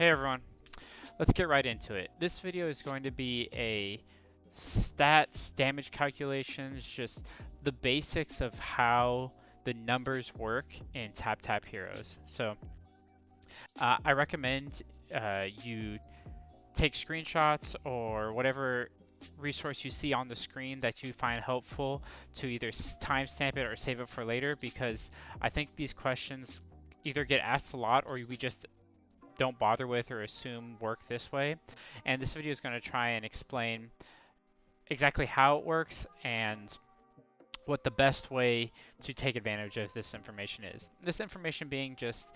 Hey everyone, let's get right into it. This video is going to be a stats, damage calculations, just the basics of how the numbers work in TapTap Heroes. I recommend you take screenshots or whatever resource you see on the screen that you find helpful to either timestamp it or save it for later, because I think these questions either get asked a lot or we just don't bother with or assume work this way. And this video is going to try and explain exactly how it works and what the best way to take advantage of this information is. This information being just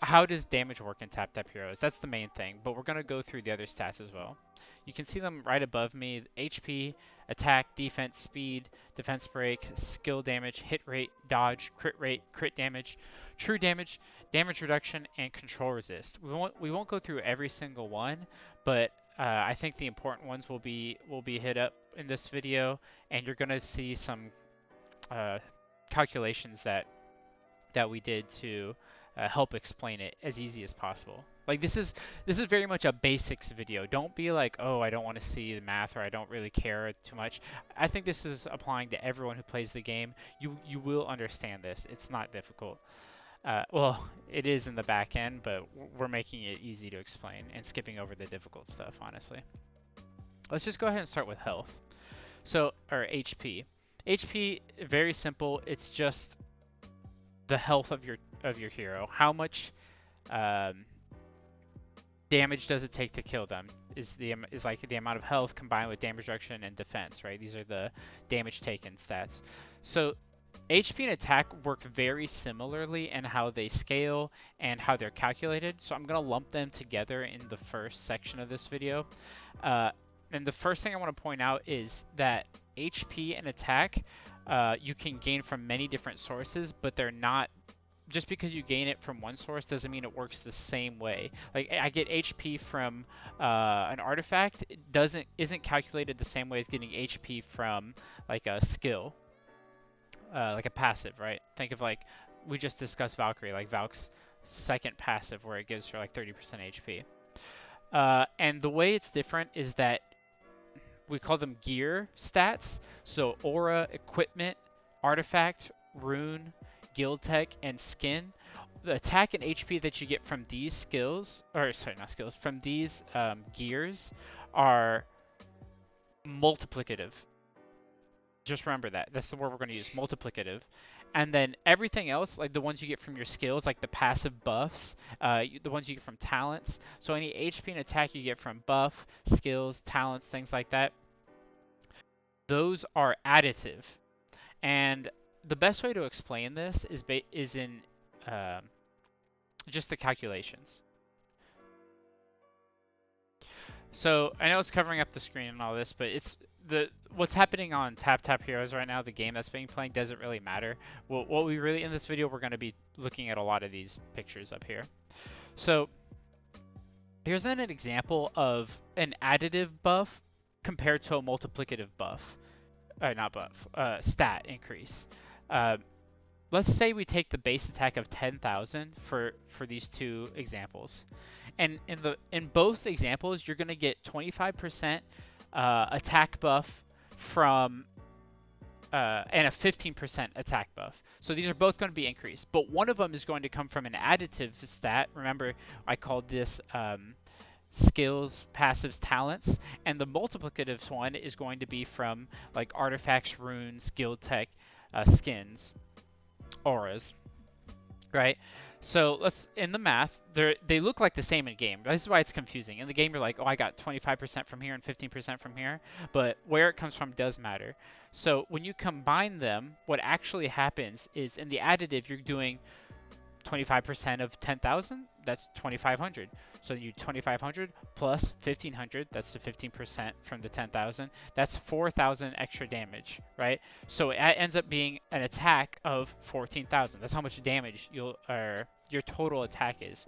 how does damage work in TapTap Heroes? That's the main thing, but we're going to go through the other stats as well. You can see them right above me: HP, attack, defense, speed, defense break, skill damage, hit rate, dodge, crit damage, true damage, damage reduction, and control resist. We won't go through every single one, but I think the important ones will be hit up in this video, and you're going to see some uh, calculations that we did to help explain it as easy as possible. Like this is very much a basics video. Don't be like, oh, I don't want to see the math or I don't really care too much. I think this is applying to everyone who plays the game. You will understand this. It's not difficult. Well, it is in the back end, but we're making it easy to explain and skipping over the difficult stuff, honestly. Let's just go ahead and start with health. Or HP. HP, very simple. It's just the health of your hero. How much um, damage does it take to kill them? Is like the amount of health combined with damage reduction and defense, right? These are the damage taken stats. So HP and attack work very similarly in how they scale and how they're calculated. So I'm gonna lump them together in the first section of this video. And the first thing I want to point out is that HP and attack you can gain from many different sources, but they're not. Just because you gain it from one source doesn't mean it works the same way. Like I get HP from an artifact, isn't calculated the same way as getting HP from like a skill, like a passive, right? Think of like we just discussed Valkyrie, like Valk's second passive where it gives her like 30% HP. And the way it's different is that we call them gear stats. So aura, equipment, artifact, rune, guild tech, and skin. The attack and HP that you get from these skills, or sorry, not skills, from these gears are multiplicative. Just remember that. That's the word we're going to use, multiplicative. And then everything else, like the ones you get from your skills, like the passive buffs, the ones you get from talents. So any HP and attack you get from buff, skills, talents, things like that, those are additive. And the best way to explain this is in um, just the calculations. So I know it's covering up the screen and all this, but what's happening on TapTap Heroes right now, the game that's being played, doesn't really matter. What we really, in this video, we're going to be looking at a lot of these pictures up here. So here's an example of an additive buff compared to a multiplicative buff. Not buff, stat increase. Let's say we take the base attack of 10,000 for these two examples. And in both examples, you're going to get 25% attack buff from and a 15% attack buff. So these are both going to be increased, but one of them is going to come from an additive stat. Remember, I called this skills, passives, talents, and the multiplicative one is going to be from like artifacts, runes, guild tech, skins, auras, right? So let's, in the math, they look like the same in game. This is why it's confusing. In the game, you're like, oh, I got 25% from here and 15% from here, but where it comes from does matter. So when you combine them, what actually happens is in the additive, you're doing 25% of 10,000, that's 2,500. So you 2,500 plus 1,500, that's the 15% from the 10,000. That's 4,000 extra damage, right? So it ends up being an attack of 14,000. That's how much damage your total attack is.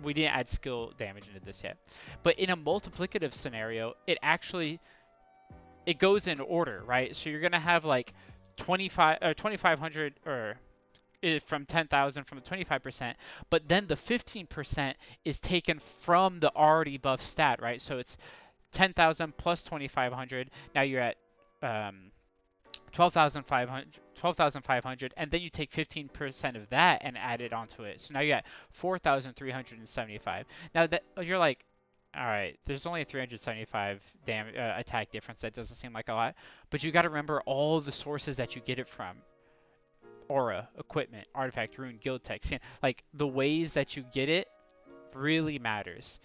We didn't add skill damage into this yet. But in a multiplicative scenario, it goes in order, right? So you're gonna have like 2,500 or from 10,000 from the 25%, but then the 15% is taken from the already buff stat, right? So it's 10,000 plus 2,500. Now you're at 12,500, and then you take 15% of that and add it onto it. So now you're at 4,375. Now that you're like, all right, there's only a 375 attack difference. That doesn't seem like a lot, but you got to remember all the sources that you get it from: aura, equipment, artifact, rune, guild text. Like the ways that you get it really matters.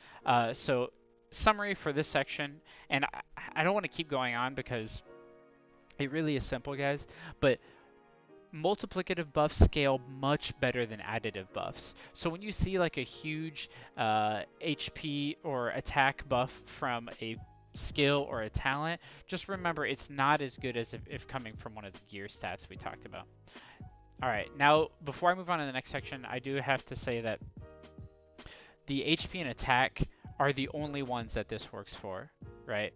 So summary for this section, and I don't want to keep going on because it really is simple, guys, but multiplicative buffs scale much better than additive buffs. So when you see like a huge HP or attack buff from a skill or a talent, just remember it's not as good as if coming from one of the gear stats we talked about. All right, now before I move on to the next section, I do have to say that the HP and attack are the only ones that this works for, right?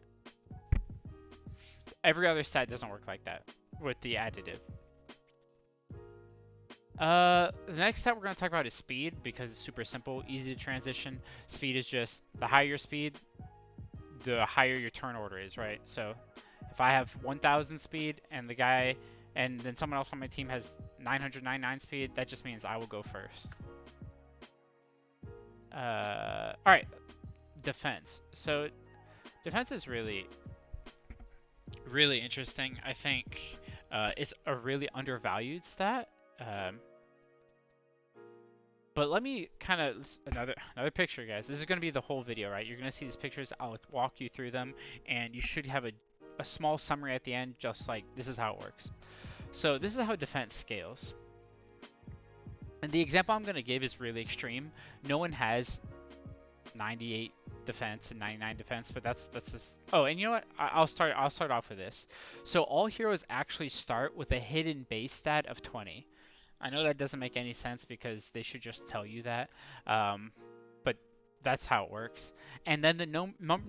Every other stat doesn't work like that with the additive. The next stat we're going to talk about is speed, because it's super simple, easy to transition. Speed is just the higher your speed, the higher your turn order is, right? So if I have 1,000 speed and then someone else on my team has 999 speed, that just means I will go first. All right, defense. So defense is really interesting. I think it's a really undervalued stat. But let me kind of another picture, guys. This is going to be the whole video, right? You're going to see these pictures. I'll walk you through them, and you should have a small summary at the end, just like this is how it works. So this is how defense scales. And the example I'm going to give is really extreme. No one has 98 defense and 99 defense, but that's just. Oh, and you know what? I'll start off with this. So all heroes actually start with a hidden base stat of 20. I know that doesn't make any sense because they should just tell you that, but that's how it works. And then the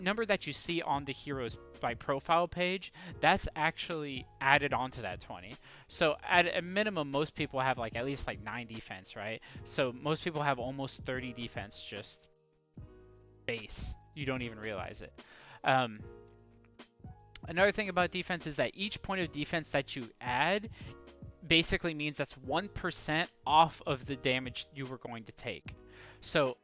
number that you see on the hero's profile page, that's actually added onto that 20. So at a minimum, most people have like at least like 9 defense, right? So most people have almost 30 defense just base. You don't even realize it. Another thing about defense is that each point of defense that you add basically means that's 1% off of the damage you were going to take. So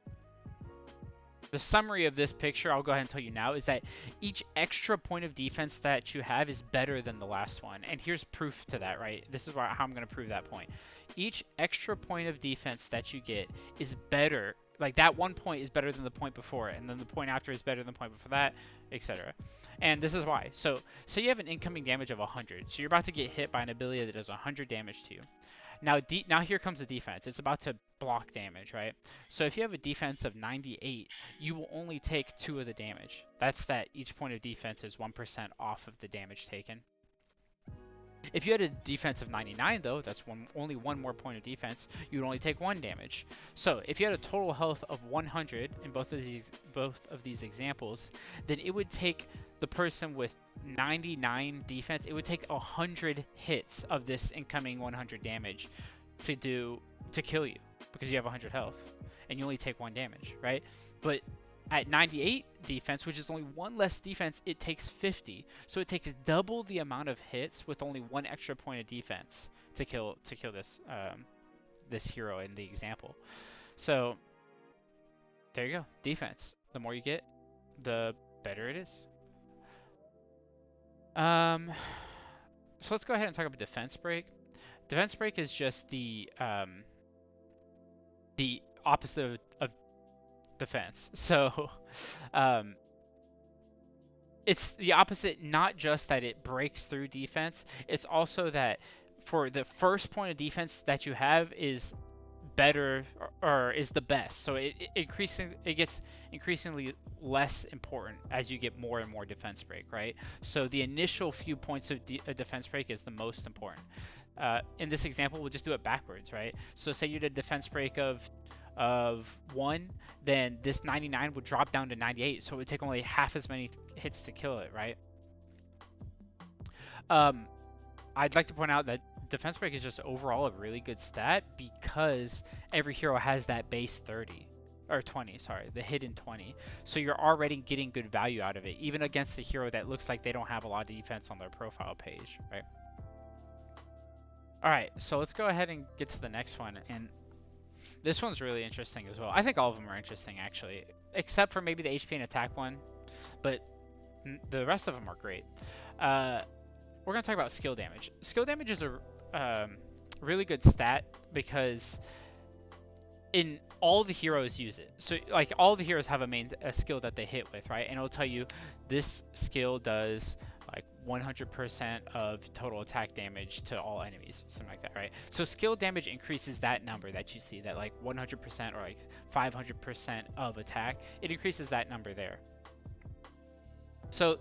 the summary of this picture, I'll go ahead and tell you now, is that each extra point of defense that you have is better than the last one. And here's proof to that, right? This is how I'm going to prove that point. Each extra point of defense that you get is better. Like that 1 point is better than the point before it, and then the point after is better than the point before that, etc. And this is why. So you have an incoming damage of 100. So you're about to get hit by an ability that does 100 damage to you. Now here comes the defense. It's about to block damage, right? So if you have a defense of 98, you will only take 2 of the damage. That's that each point of defense is 1% off of the damage taken. If you had a defense of 99, though, that's only 1 more point of defense, you would only take 1 damage. So if you had a total health of 100 in both of these examples, then it would take the person with 99 defense, it would take 100 hits of this incoming 100 damage to kill you, because you have 100 health and you only take 1 damage, right? But at 98 defense, which is only 1 less defense, it takes 50. So it takes double the amount of hits with only 1 extra point of defense to kill this this hero in the example. So there you go. Defense. The more you get, the better it is. So let's go ahead and talk about defense break. Defense break is just the opposite of defense. So it's the opposite, not just that it breaks through defense, it's also that for the first point of defense that you have is better or is the best. So it gets increasingly less important as you get more and more defense break, right? So the initial few points of defense break is the most important. In this example, we'll just do it backwards, right? So say you did a defense break of 1, then this 99 would drop down to 98, so it would take only half as many hits to kill it, right? I'd like to point out that defense break is just overall a really good stat because every hero has that base 30 or 20, sorry, the hidden 20. So you're already getting good value out of it, even against a hero that looks like they don't have a lot of defense on their profile page, right? All right, so let's go ahead and get to the next one, and this one's really interesting as well. I think all of them are interesting actually, except for maybe the HP and attack one, but the rest of them are great. We're going to talk about skill damage. Skill damage is a really good stat because in all the heroes use it. So like all the heroes have a skill that they hit with, right? And it'll tell you this skill does like 100% of total attack damage to all enemies, something like that, right? So skill damage increases that number that you see, that like 100% or like 500% of attack. It increases that number there. So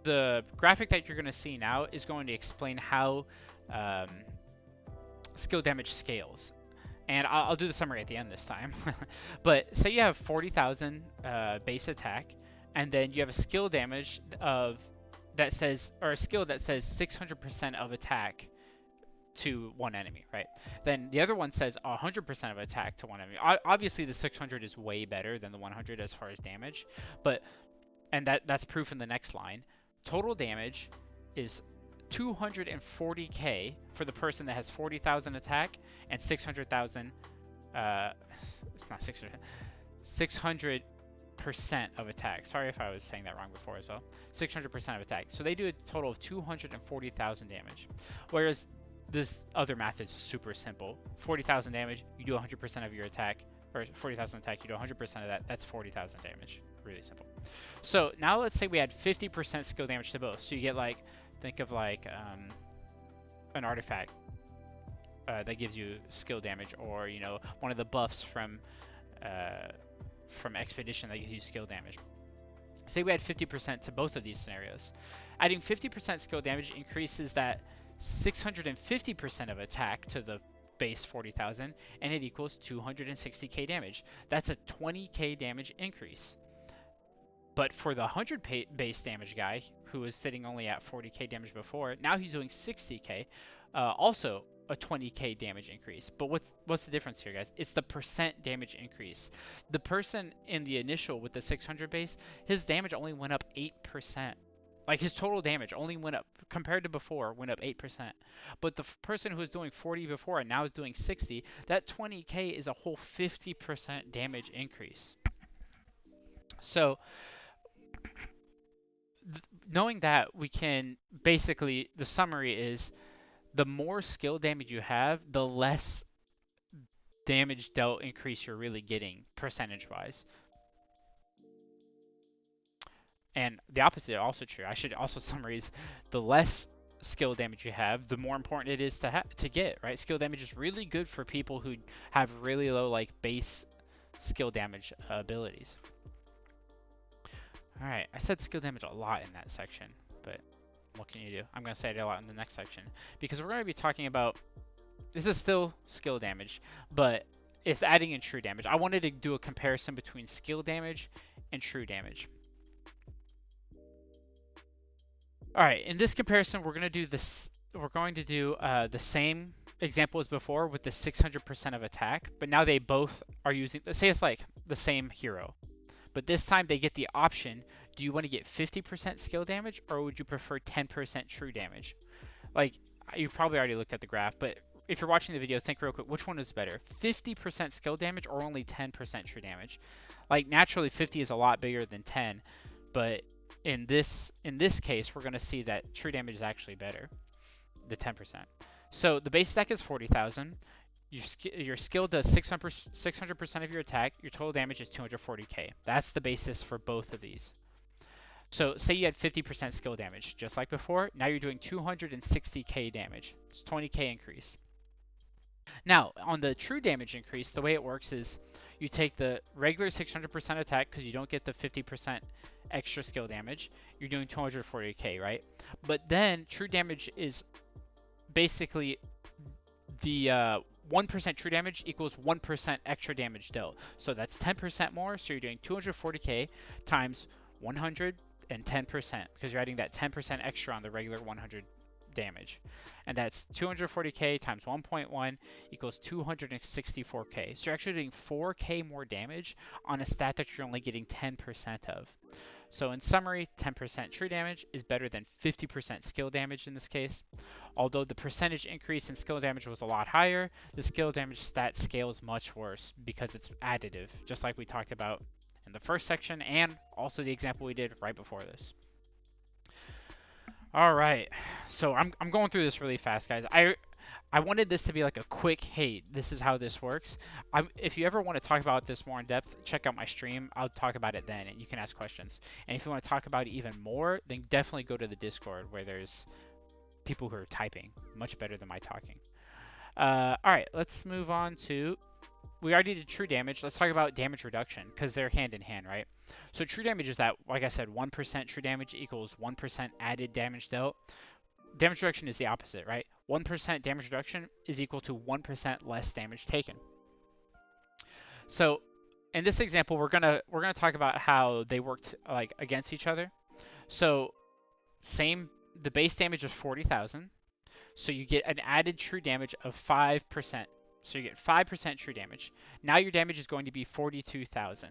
the graphic that you're going to see now is going to explain how skill damage scales. And I'll do the summary at the end this time. But say you have 40,000 base attack, and then you have a skill damage of that says, or a skill that says 600% of attack to one enemy, right? Then the other one says 100% of attack to one enemy. Obviously, the 600 is way better than the 100 as far as damage, but and that's proof in the next line. Total damage is 240k for the person that has 40,000 attack and 600,000. It's not 600. 600% of attack. Sorry if I was saying that wrong before as well. 600% of attack. So they do a total of 240,000 damage. Whereas this other math is super simple. 40,000 damage, you do 100% of your attack, or 40,000 attack, you do 100% of that. That's 40,000 damage. Really simple. So now let's say we add 50% skill damage to both. So you get like, think of like an artifact that gives you skill damage, or you know, one of the buffs from Expedition that gives you skill damage. Say we add 50% to both of these scenarios. Adding 50% skill damage increases that 650% of attack to the base 40,000, and it equals 260k damage. That's a 20k damage increase. But for the 100 base damage guy, who was sitting only at 40k damage before, now he's doing 60k, also a 20k damage increase. But what's the difference here, guys? It's the percent damage increase. The person in the initial with the 600 base, his damage only went up 8%. Like his total damage only went up, compared to before, went up 8%. But the person who was doing 40 before and now is doing 60, that 20k is a whole 50% damage increase. So knowing that, we can basically, the summary is the more skill damage you have, the less damage dealt increase you're really getting percentage wise. And the opposite is also true. I should also summarize, the less skill damage you have, the more important it is to get, right? Skill damage is really good for people who have really low like base skill damage abilities. Alright, I said skill damage a lot in that section, but what can you do? I'm going to say it a lot in the next section, because we're going to be talking about, this is still skill damage, but it's adding in true damage. I wanted to do a comparison between skill damage and true damage. Alright, in this comparison, we're going to do this. We're going to do the same example as before with the 600% of attack, but now they both are using, let's say it's like the same hero. But this time they get the option, do you want to get 50% skill damage, or would you prefer 10% true damage? Like, you probably already looked at the graph, but if you're watching the video, think real quick, which one is better? 50% skill damage or only 10% true damage? Like, naturally 50 is a lot bigger than 10, but in this case, we're going to see that true damage is actually better, the 10%. So the base stack is 40,000. Your skill does 600% of your attack. Your total damage is 240k. That's the basis for both of these. So say you had 50% skill damage, just like before. Now you're doing 260k damage. It's 20k increase. Now, on the true damage increase, the way it works is you take the regular 600% attack, because you don't get the 50% extra skill damage. You're doing 240k, right? But then true damage is basically the 1% true damage equals 1% extra damage dealt. So that's 10% more, so you're doing 240k times 110%, because you're adding that 10% extra on the regular 100 damage. And that's 240k times 1.1 equals 264k. So you're actually doing 4k more damage on a stat that you're only getting 10% of. So in summary, 10% true damage is better than 50% skill damage in this case. Although the percentage increase in skill damage was a lot higher, the skill damage stat scales much worse because it's additive, just like we talked about in the first section and also the example we did right before this. All right, so I'm going through this really fast, guys. I wanted this to be like a quick, hey, this is how this works. If you ever want to talk about this more in depth, check out my stream. I'll talk about it then, and you can ask questions. And if you want to talk about it even more, then definitely go to the Discord where there's people who are typing much better than my talking. All right, let's move on to. We already did true damage. Let's talk about damage reduction because they're hand in hand, right? So true damage is that, like I said, 1% true damage equals 1% added damage dealt. Damage reduction is the opposite, right? 1% damage reduction is equal to 1% less damage taken. So in this example, we're gonna talk about how they worked like against each other. So the base damage is 40,000. So you get an added true damage of 5%. So you get 5% true damage. Now your damage is going to be 42,000.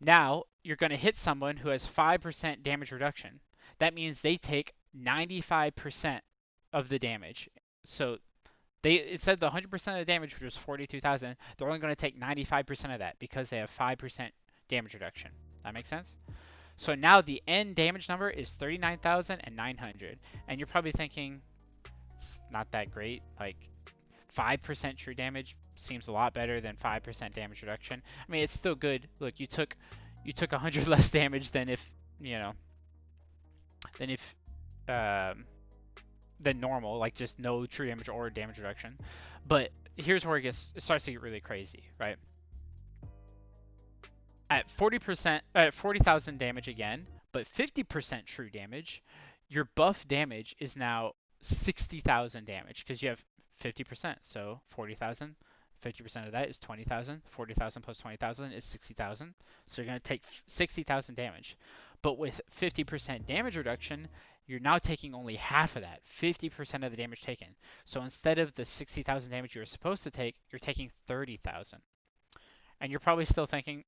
Now you're going to hit someone who has 5% damage reduction. That means they take 95% of the damage. So it said the 100% of the damage, which was 42,000, they're only going to take 95% of that because they have 5% damage reduction. That makes sense? So now the end damage number is 39,900. And you're probably thinking, it's not that great. Like 5% true damage seems a lot better than 5% damage reduction. I mean, it's still good. Look, you took 100 less damage than if, than if than normal, like just no true damage or damage reduction. But here's where it starts to get really crazy, right? At 40%, 40,000 damage again, but 50% true damage, your buff damage is now 60,000 damage because you have 50%. So 40,000, 50% of that is 20,000. 40,000 plus 20,000 is 60,000. So you're going to take 60,000 damage. But with 50% damage reduction, you're now taking only half of that, 50% of the damage taken. So instead of the 60,000 damage you were supposed to take, you're taking 30,000. And you're probably still thinking,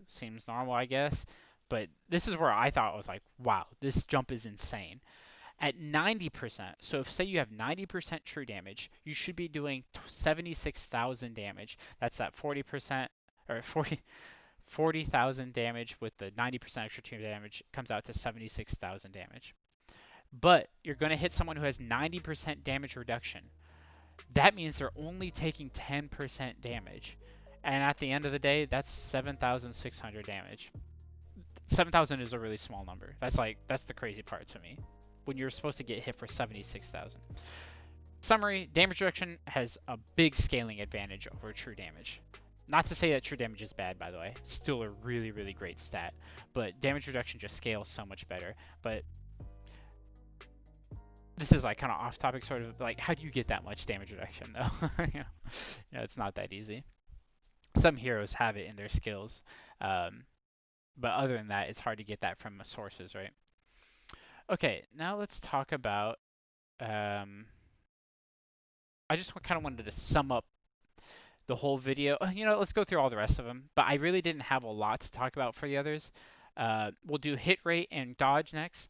seems normal, I guess. But this is where I thought I was like, wow, this jump is insane. At 90%, so if say you have 90% true damage, you should be doing 76,000 damage. That's that 40% or 40,000 damage with the 90% extra true damage comes out to 76,000 damage. But you're going to hit someone who has 90% damage reduction. That means they're only taking 10% damage. And at the end of the day, that's 7,600 damage. 7,000 is a really small number. That's the crazy part to me. When you're supposed to get hit for 76,000. Summary, damage reduction has a big scaling advantage over true damage. Not to say that true damage is bad, by the way. Still a really, really great stat. But damage reduction just scales so much better. But this is like kind of off topic, sort of like, how do you get that much damage reduction though? It's not that easy. Some heroes have it in their skills, but other than that, it's hard to get that from sources, right? Okay, now let's talk about. I just kind of wanted to sum up the whole video. Let's go through all the rest of them, but I really didn't have a lot to talk about for the others. We'll do hit rate and dodge next.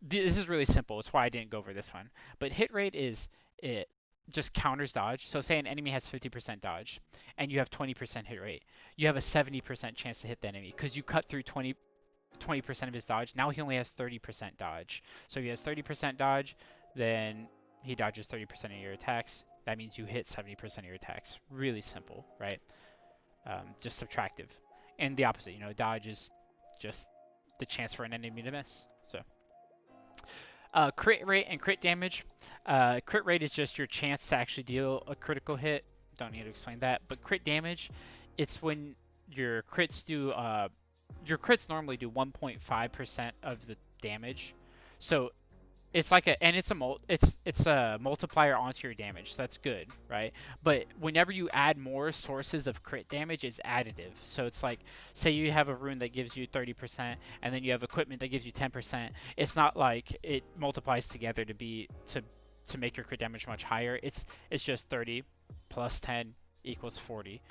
This is really simple. It's why I didn't go over this one. But hit rate is it just counters dodge. So say an enemy has 50% dodge and you have 20% hit rate. You have a 70% chance to hit the enemy because you cut through 20% of his dodge. Now he only has 30% dodge. So if he has 30% dodge, then he dodges 30% of your attacks. That means you hit 70% of your attacks. Really simple, right? Just subtractive. And the opposite, dodge is just the chance for an enemy to miss. So crit rate and crit damage. Crit rate is just your chance to actually deal a critical hit. Don't need to explain that. But crit damage, it's when your crits do. Your crits normally do 1.5% of the damage. So it's like it's a multiplier onto your damage, so that's good, right? But whenever you add more sources of crit damage, it's additive. So it's like, say you have a rune that gives you 30%, and then you have equipment that gives you 10%. It's not like it multiplies together to make your crit damage much higher. It's just 30 plus 10 equals 40.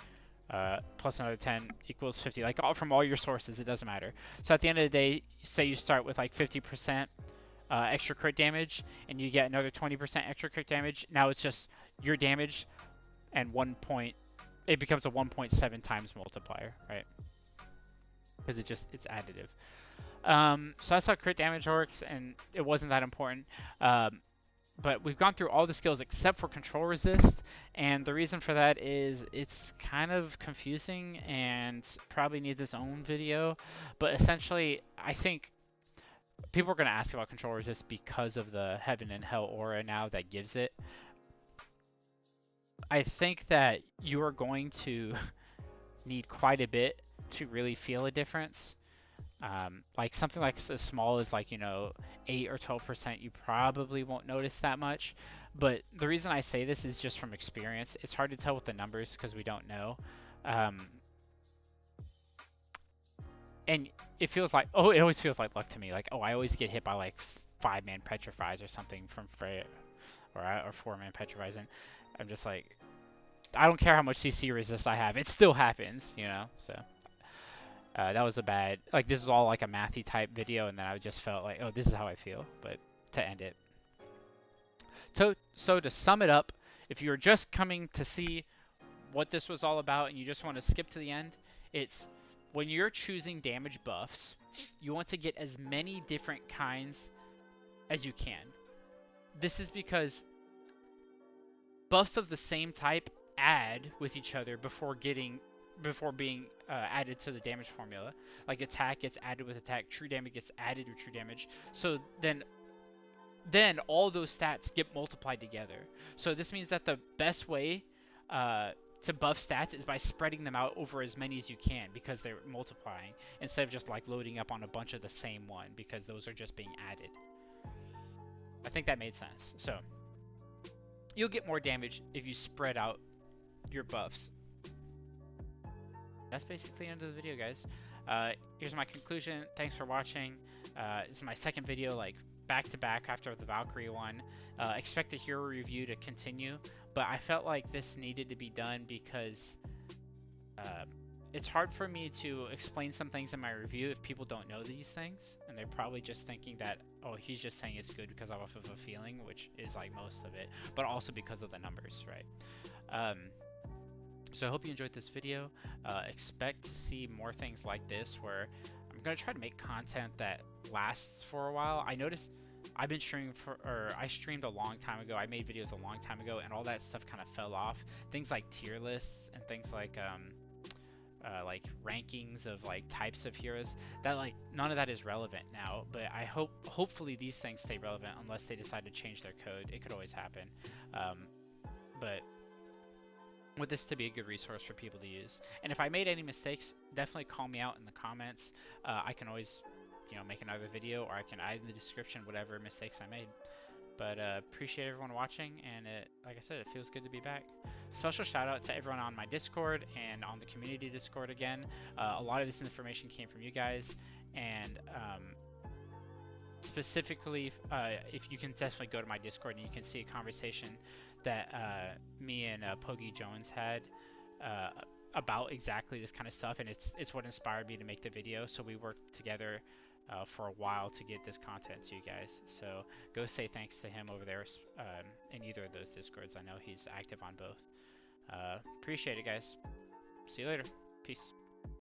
Plus another 10 equals 50. Like from all your sources, it doesn't matter. So at the end of the day, say you start with like 50% extra crit damage, and you get another 20% extra crit damage. Now it's just your damage and it becomes a 1.7 times multiplier, right? Because it's additive. So that's how crit damage works, and it wasn't that important. But we've gone through all the skills except for control resist, and the reason for that is it's kind of confusing and probably needs its own video. But essentially, I think people are going to ask about control resist because of the heaven and hell aura now that gives it. I think that you are going to need quite a bit to really feel a difference. Like something like as small as like 8 or 12%, you probably won't notice that much. But the reason I say this is just from experience. It's hard to tell with the numbers because we don't know. Um, and it always feels like luck to me. Like, I always get hit by like 5-man petrifies or something from Freya, or 4-man petrifies, and I'm just like, I don't care how much CC resist I have, it still happens, So that was a bad. Like, this is all like a mathy type video, and then I just felt like, oh, this is how I feel. But to end it, so to sum it up, if you're just coming to see what this was all about and you just want to skip to the end, it's when you're choosing damage buffs, you want to get as many different kinds as you can. This is because buffs of the same type add with each other before being added to the damage formula. Like attack gets added with attack, true damage gets added with true damage. So then all those stats get multiplied together. So this means that the best way to buff stats is by spreading them out over as many as you can, because they're multiplying, instead of just like loading up on a bunch of the same one, because those are just being added. I think that made sense. So you'll get more damage if you spread out your buffs. That's basically the end of the video, guys. Here's my conclusion. Thanks for watching. This is my second video, like back to back after the Valkyrie one. Expect the hero review to continue, but I felt like this needed to be done because it's hard for me to explain some things in my review if people don't know these things, and they're probably just thinking that, oh, he's just saying it's good because off of a feeling, which is like most of it, but also because of the numbers, right? So I hope you enjoyed this video. Expect to see more things like this, where I'm going to try to make content that lasts for a while. I noticed I've been streaming I streamed a long time ago. I made videos a long time ago, and all that stuff kind of fell off. Things like tier lists and things like rankings of like types of heroes, that like none of that is relevant now. But I hopefully these things stay relevant unless they decide to change their code. It could always happen. But want this to be a good resource for people to use. And if I made any mistakes, definitely call me out in the comments. I can always, make another video, or I can add in the description whatever mistakes I made. But appreciate everyone watching, and like I said, it feels good to be back. Special shout out to everyone on my Discord and on the community Discord again. A lot of this information came from you guys, and specifically, if you can definitely go to my Discord and you can see a conversation that me and Pogi Jones had about exactly this kind of stuff, and it's what inspired me to make the video. So we worked together for a while to get this content to you guys. So go say thanks to him over there in either of those Discords. I know he's active on both. Appreciate it, guys. See you later. Peace.